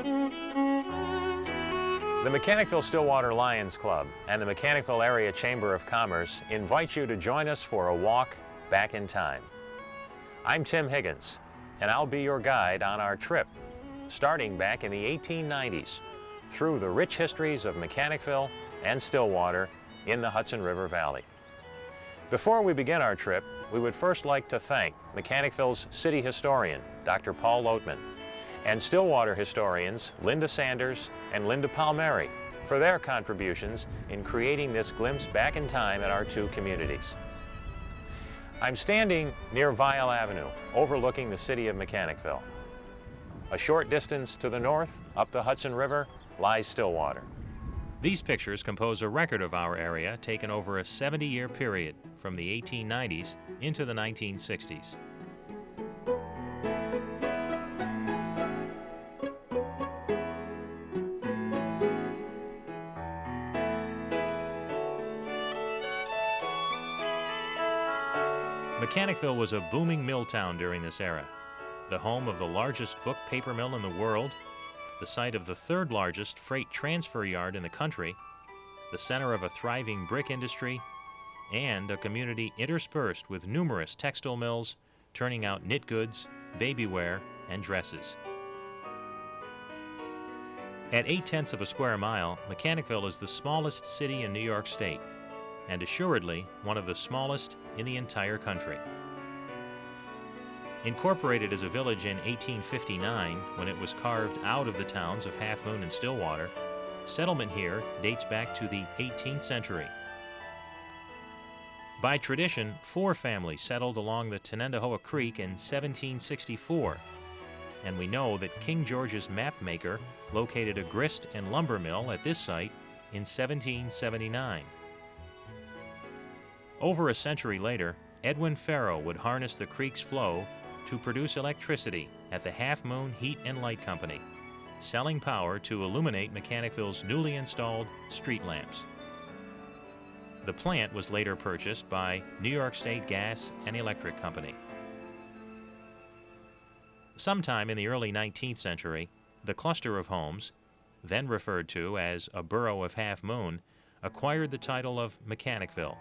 The Mechanicville-Stillwater Lions Club and the Mechanicville Area Chamber of Commerce invite you to join us for a walk back in time. I'm Tim Higgins, and I'll be your guide on our trip, starting back in the 1890s, through the rich histories of Mechanicville and Stillwater in the Hudson River Valley. Before we begin our trip, we would first like to thank Mechanicville's city historian, Dr. Paul Loatman, and Stillwater historians Linda Sanders and Linda Palmieri for their contributions in creating this glimpse back in time at our two communities. I'm standing near Vial Avenue, overlooking the city of Mechanicville. A short distance to the north, up the Hudson River, lies Stillwater. These pictures compose a record of our area taken over a 70-year period from the 1890s into the 1960s. Mechanicville was a booming mill town during this era, the home of the largest book paper mill in the world, the site of the third largest freight transfer yard in the country, the center of a thriving brick industry, and a community interspersed with numerous textile mills turning out knit goods, baby wear, and dresses. At 0.8 of a square mile, Mechanicville is the smallest city in New York State, and assuredly one of the smallest in the entire country. Incorporated as a village in 1859, when it was carved out of the towns of Half Moon and Stillwater, settlement here dates back to the 18th century. By tradition, 4 families settled along the Tenendahoa Creek in 1764, and we know that King George's mapmaker located a grist and lumber mill at this site in 1779. Over a century later, Edwin Farrow would harness the creek's flow to produce electricity at the Half Moon Heat and Light Company, selling power to illuminate Mechanicville's newly installed street lamps. The plant was later purchased by New York State Gas and Electric Company. Sometime in the early 19th century, the cluster of homes, then referred to as a borough of Half Moon, acquired the title of Mechanicville,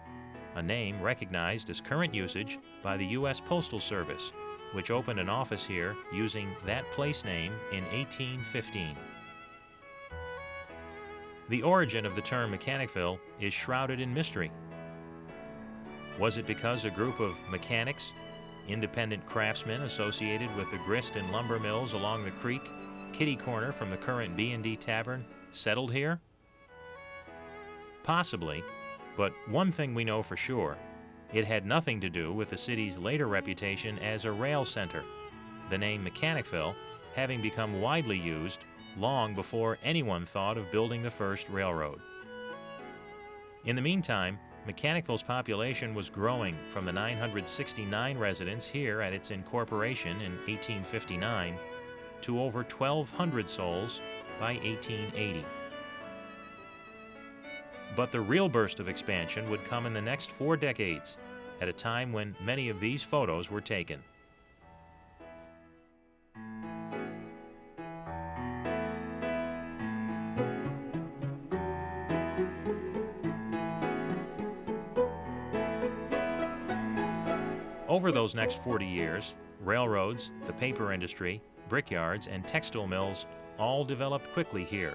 a name recognized as current usage by the U.S. Postal Service, which opened an office here using that place name in 1815. The origin of the term Mechanicville is shrouded in mystery. Was it because a group of mechanics, independent craftsmen associated with the grist and lumber mills along the creek, kitty corner from the current B&D Tavern, settled here? Possibly, but one thing we know for sure, it had nothing to do with the city's later reputation as a rail center, the name Mechanicville having become widely used long before anyone thought of building the first railroad. In the meantime, Mechanicville's population was growing from the 969 residents here at its incorporation in 1859 to over 1,200 souls by 1880. But the real burst of expansion would come in the next 4 decades, at a time when many of these photos were taken. Over those next 40 years, railroads, the paper industry, brickyards, and textile mills all developed quickly here,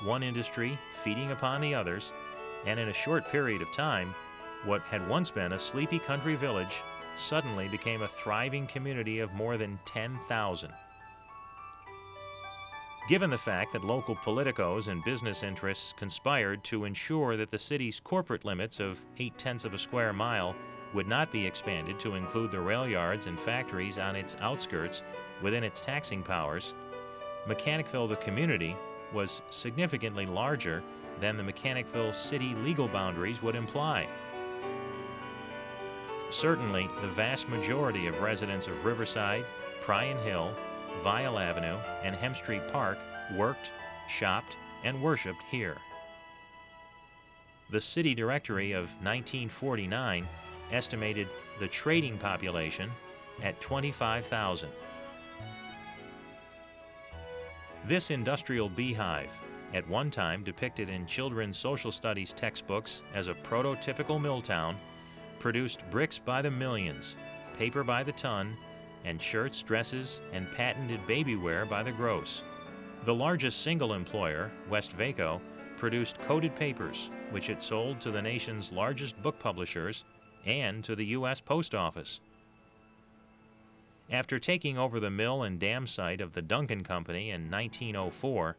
one industry feeding upon the others, and in a short period of time, what had once been a sleepy country village suddenly became a thriving community of more than 10,000. Given the fact that local politicos and business interests conspired to ensure that the city's corporate limits of 0.8 of a square mile would not be expanded to include the rail yards and factories on its outskirts within its taxing powers, Mechanicville, the community, was significantly larger than the Mechanicville city legal boundaries would imply. Certainly, the vast majority of residents of Riverside, Pryan Hill, Vial Avenue, and Hemstreet Park worked, shopped, and worshiped here. The city directory of 1949 estimated the trading population at 25,000. This industrial beehive, at one time depicted in children's social studies textbooks as a prototypical mill town, produced bricks by the millions, paper by the ton, and shirts, dresses, and patented baby wear by the gross. The largest single employer, Westvaco, produced coated papers, which it sold to the nation's largest book publishers and to the U.S. Post Office. After taking over the mill and dam site of the Duncan Company in 1904,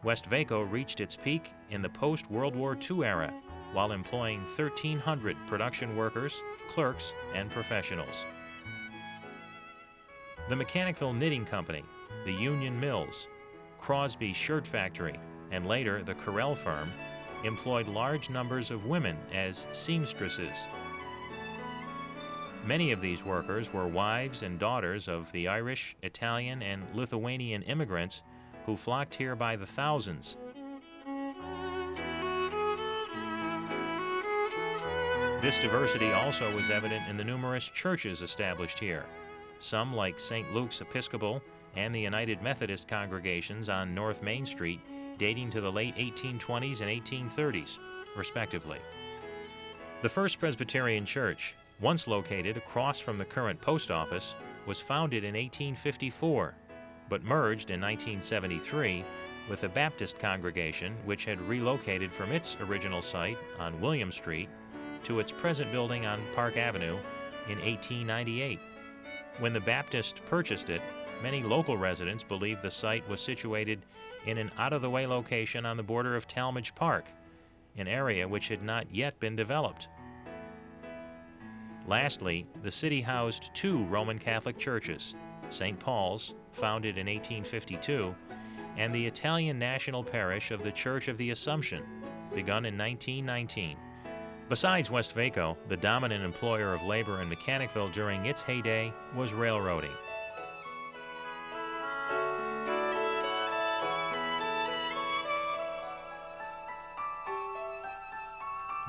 Westvaco reached its peak in the post-World War II era, while employing 1,300 production workers, clerks, and professionals. The Mechanicville Knitting Company, the Union Mills, Crosby Shirt Factory, and later the Carrel firm, employed large numbers of women as seamstresses. Many of these workers were wives and daughters of the Irish, Italian, and Lithuanian immigrants who flocked here by the thousands. This diversity also was evident in the numerous churches established here, some like St. Luke's Episcopal and the United Methodist congregations on North Main Street, dating to the late 1820s and 1830s, respectively. The First Presbyterian Church, once located across from the current post office, was founded in 1854, but merged in 1973 with a Baptist congregation which had relocated from its original site on William Street to its present building on Park Avenue in 1898. When the Baptist purchased it, many local residents believed the site was situated in an out-of-the-way location on the border of Talmadge Park, an area which had not yet been developed. Lastly, the city housed two Roman Catholic churches, St. Paul's, founded in 1852, and the Italian National Parish of the Church of the Assumption, begun in 1919. Besides Westvaco, the dominant employer of labor in Mechanicville during its heyday was railroading.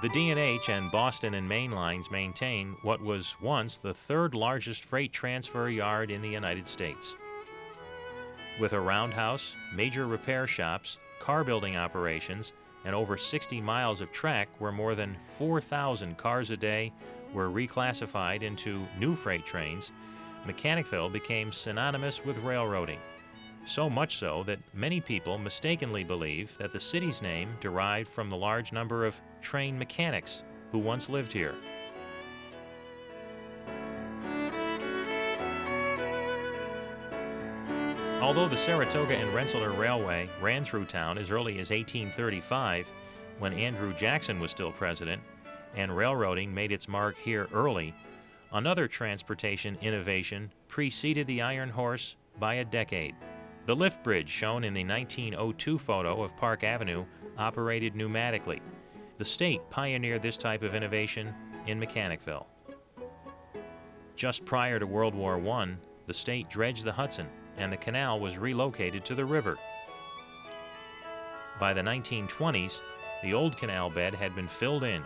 The D&H and Boston and Main lines maintain what was once the third largest freight transfer yard in the United States. With a roundhouse, major repair shops, car building operations, and over 60 miles of track where more than 4,000 cars a day were reclassified into new freight trains, Mechanicville became synonymous with railroading. So much so that many people mistakenly believe that the city's name derived from the large number of train mechanics who once lived here. Although the Saratoga and Rensselaer Railway ran through town as early as 1835, when Andrew Jackson was still president, and railroading made its mark here early, another transportation innovation preceded the Iron Horse by a decade. The lift bridge shown in the 1902 photo of Park Avenue operated pneumatically. The state pioneered this type of innovation in Mechanicville. Just prior to World War I, the state dredged the Hudson, and the canal was relocated to the river. By the 1920s, the old canal bed had been filled in.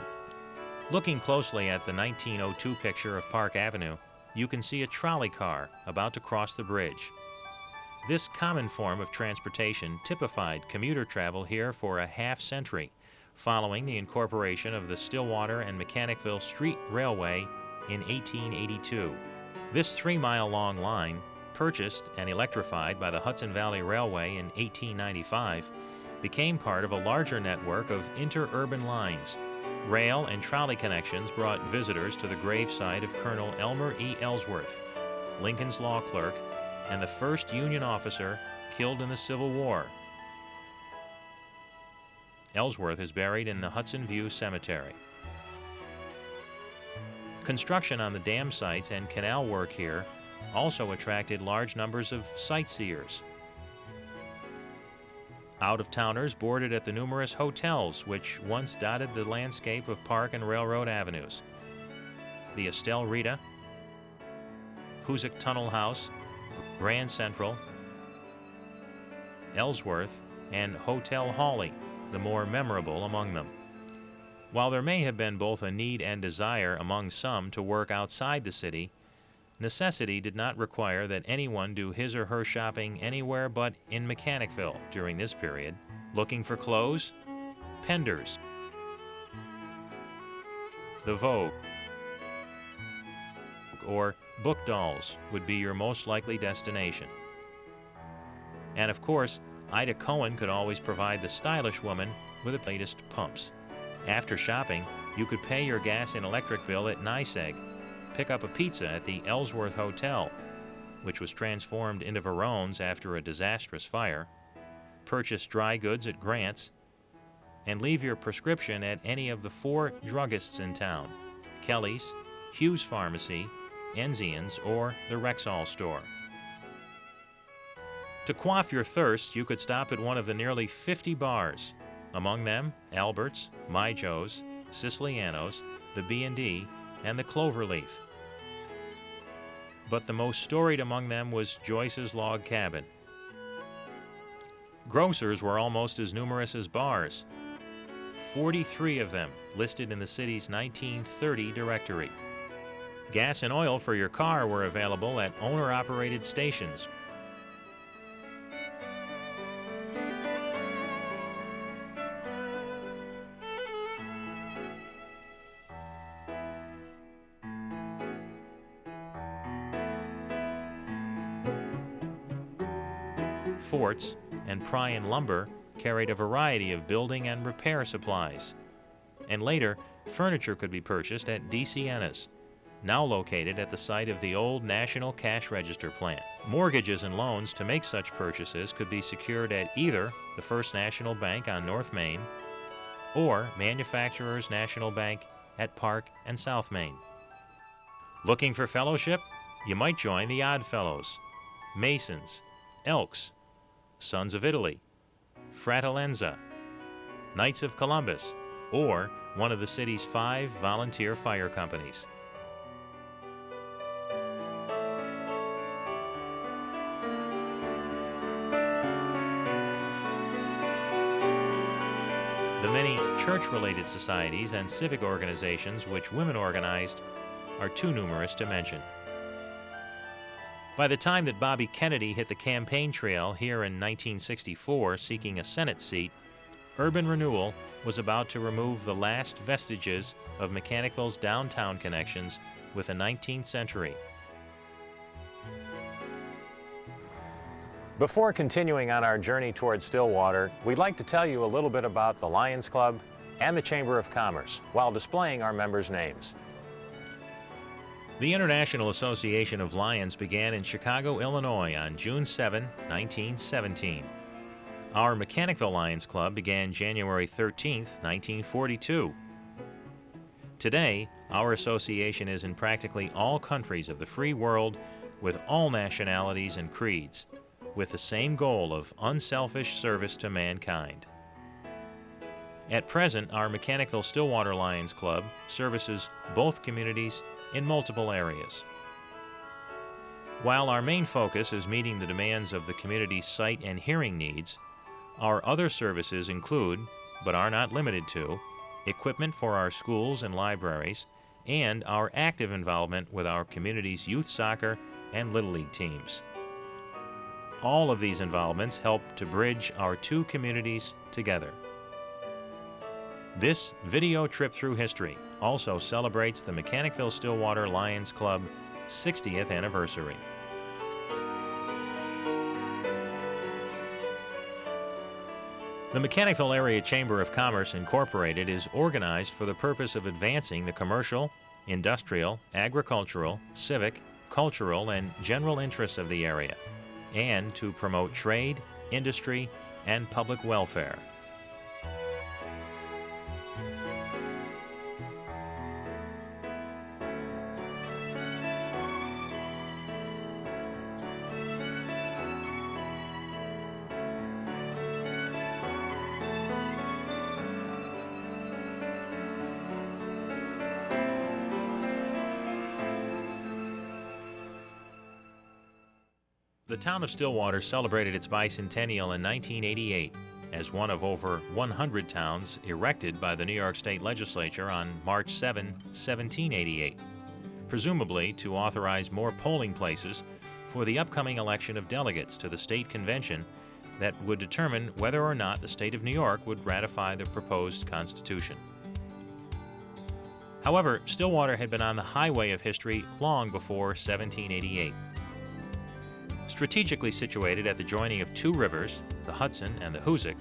Looking closely at the 1902 picture of Park Avenue, you can see a trolley car about to cross the bridge. This common form of transportation typified commuter travel here for a half-century, following the incorporation of the Stillwater and Mechanicville Street Railway in 1882. This 3-mile-long line, purchased and electrified by the Hudson Valley Railway in 1895, became part of a larger network of interurban lines. Rail and trolley connections brought visitors to the gravesite of Colonel Elmer E. Ellsworth, Lincoln's law clerk, and the first Union officer killed in the Civil War. Ellsworth is buried in the Hudson View Cemetery. Construction on the dam sites and canal work here also attracted large numbers of sightseers. Out-of-towners boarded at the numerous hotels which once dotted the landscape of Park and Railroad avenues. The Estelle Rita, Hoosick Tunnel House, Grand Central, Ellsworth, and Hotel Hawley, the more memorable among them. While there may have been both a need and desire among some to work outside the city, necessity did not require that anyone do his or her shopping anywhere but in Mechanicville during this period. Looking for clothes? Penders, the Vogue, or Book Dolls would be your most likely destination. And of course, Ida Cohen could always provide the stylish woman with the latest pumps. After shopping, you could pay your gas and electric bill at NYSEG, pick up a pizza at the Ellsworth Hotel, which was transformed into Verone's after a disastrous fire, purchase dry goods at Grant's, and leave your prescription at any of the 4 druggists in town: Kelly's, Hughes Pharmacy, Enzian's, or the Rexall store. To quaff your thirst, you could stop at one of the nearly 50 bars, among them Albert's, My Joe's, Siciliano's, the B&D, and the Cloverleaf. But the most storied among them was Joyce's Log Cabin. Grocers were almost as numerous as bars, 43 of them listed in the city's 1930 directory. Gas and oil for your car were available at owner-operated stations. Forts and Pryan Lumber carried a variety of building and repair supplies. And later, furniture could be purchased at DeSienna's, now located at the site of the old National Cash Register plant. Mortgages and loans to make such purchases could be secured at either the First National Bank on North Main or Manufacturers National Bank at Park and South Main. Looking for fellowship? You might join the Odd Fellows, Masons, Elks, Sons of Italy, Fratellanza, Knights of Columbus, or one of the city's 5 volunteer fire companies. The many church-related societies and civic organizations which women organized are too numerous to mention. By the time that Bobby Kennedy hit the campaign trail here in 1964 seeking a Senate seat, urban renewal was about to remove the last vestiges of Mechanicville's downtown connections with the 19th century. Before continuing on our journey towards Stillwater, we'd like to tell you a little bit about the Lions Club and the Chamber of Commerce while displaying our members' names. The International Association of Lions began in Chicago, Illinois on June 7, 1917. Our Mechanicville Lions Club began January 13, 1942. Today, our association is in practically all countries of the free world with all nationalities and creeds, with the same goal of unselfish service to mankind. At present, our Mechanicville Stillwater Lions Club services both communities in multiple areas. While our main focus is meeting the demands of the community's sight and hearing needs, our other services include, but are not limited to, equipment for our schools and libraries, and our active involvement with our community's youth soccer and Little League teams. All of these involvements help to bridge our 2 communities together. This video trip through history also celebrates the Mechanicville Stillwater Lions Club 60th anniversary. The Mechanicville Area Chamber of Commerce Incorporated is organized for the purpose of advancing the commercial, industrial, agricultural, civic, cultural, and general interests of the area, and to promote trade, industry, and public welfare. The town of Stillwater celebrated its bicentennial in 1988 as one of over 100 towns erected by the New York State Legislature on March 7, 1788. presumably to authorize more polling places for the upcoming election of delegates to the state convention that would determine whether or not the state of New York would ratify the proposed Constitution. However, Stillwater had been on the highway of history long before 1788. Strategically situated at the joining of two rivers, the Hudson and the Hoosic,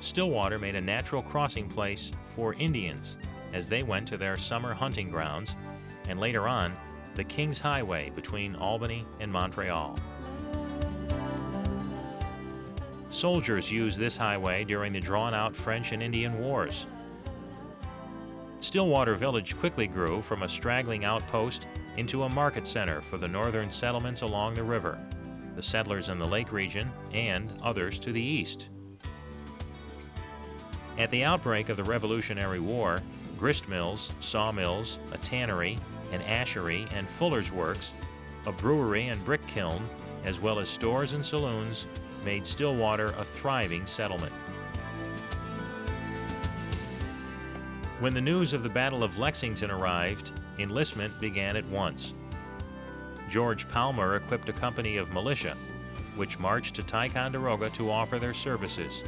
Stillwater made a natural crossing place for Indians as they went to their summer hunting grounds, and later on, the King's Highway between Albany and Montreal. Soldiers used this highway during the drawn-out French and Indian Wars. Stillwater Village quickly grew from a straggling outpost into a market center for the northern settlements along the river, the settlers in the lake region, and others to the east. At the outbreak of the Revolutionary War, grist mills, sawmills, a tannery, an ashery and fuller's works, a brewery and brick kiln, as well as stores and saloons, made Stillwater a thriving settlement. When the news of the Battle of Lexington arrived, enlistment began at once. George Palmer equipped a company of militia, which marched to Ticonderoga to offer their services,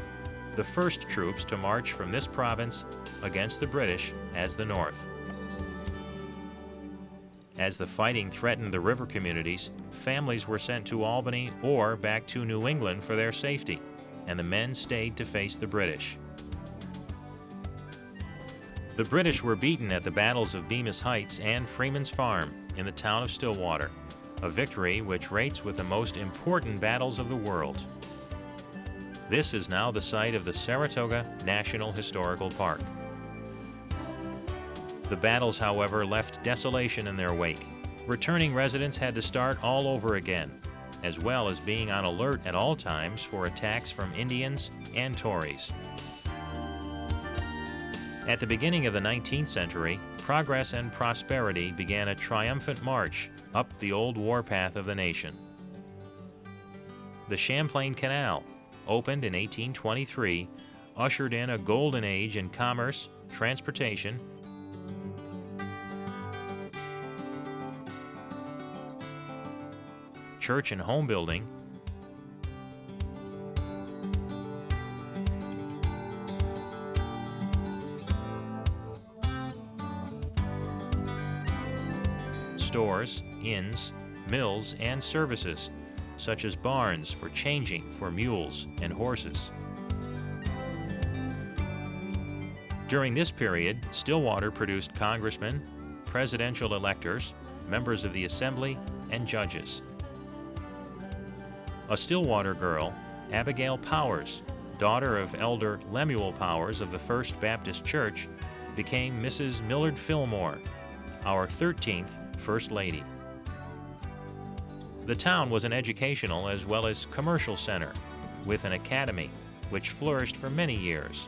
the first troops to march from this province against the British as the North. As the fighting threatened the river communities, families were sent to Albany or back to New England for their safety, and the men stayed to face the British. The British were beaten at the battles of Bemis Heights and Freeman's Farm in the town of Stillwater, a victory which rates with the most important battles of the world. This is now the site of the Saratoga National Historical Park. The battles, however, left desolation in their wake. Returning residents had to start all over again, as well as being on alert at all times for attacks from Indians and Tories. At the beginning of the 19th century, progress and prosperity began a triumphant march up the old warpath of the nation. The Champlain Canal, opened in 1823, ushered in a golden age in commerce, transportation, church and home building, stores, inns, mills, and services, such as barns for changing for mules and horses. During this period, Stillwater produced congressmen, presidential electors, members of the assembly, and judges. A Stillwater girl, Abigail Powers, daughter of Elder Lemuel Powers of the First Baptist Church, became Mrs. Millard Fillmore, our 13th First Lady. The town was an educational as well as commercial center, with an academy, which flourished for many years.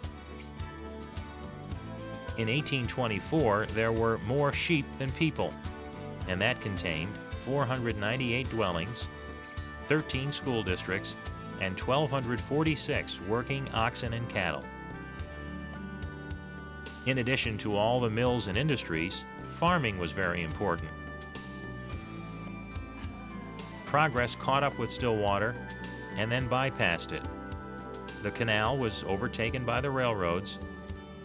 In 1824, there were more sheep than people, and that contained 498 dwellings, 13 school districts, and 1,246 working oxen and cattle. In addition to all the mills and industries, farming was very important. Progress caught up with Stillwater and then bypassed it. The canal was overtaken by the railroads,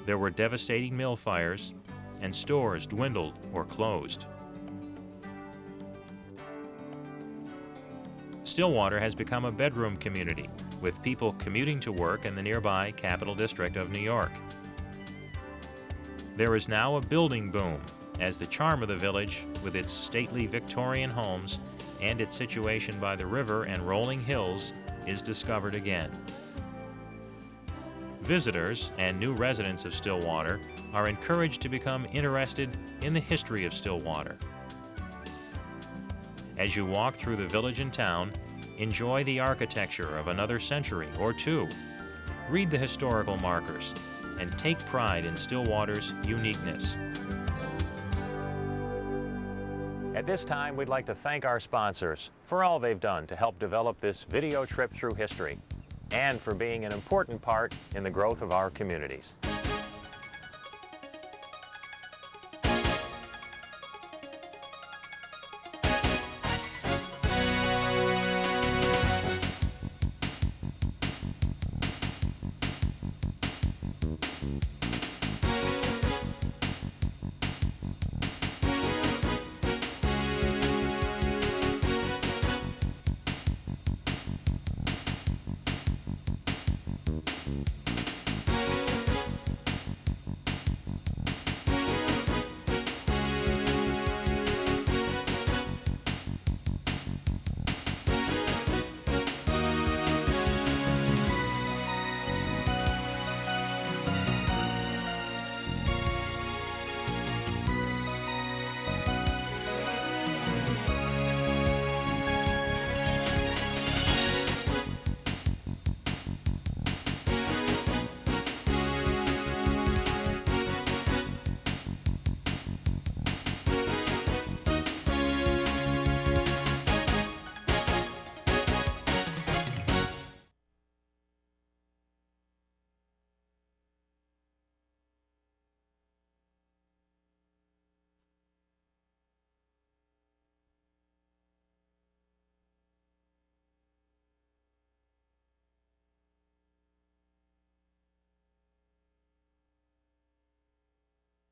there were devastating mill fires, and stores dwindled or closed. Stillwater has become a bedroom community, with people commuting to work in the nearby Capital District of New York. There is now a building boom, as the charm of the village, with its stately Victorian homes and its situation by the river and rolling hills, is discovered again. Visitors and new residents of Stillwater are encouraged to become interested in the history of Stillwater. As you walk through the village and town, enjoy the architecture of another century or two, read the historical markers, and take pride in Stillwater's uniqueness. At this time, we'd like to thank our sponsors for all they've done to help develop this video trip through history and for being an important part in the growth of our communities.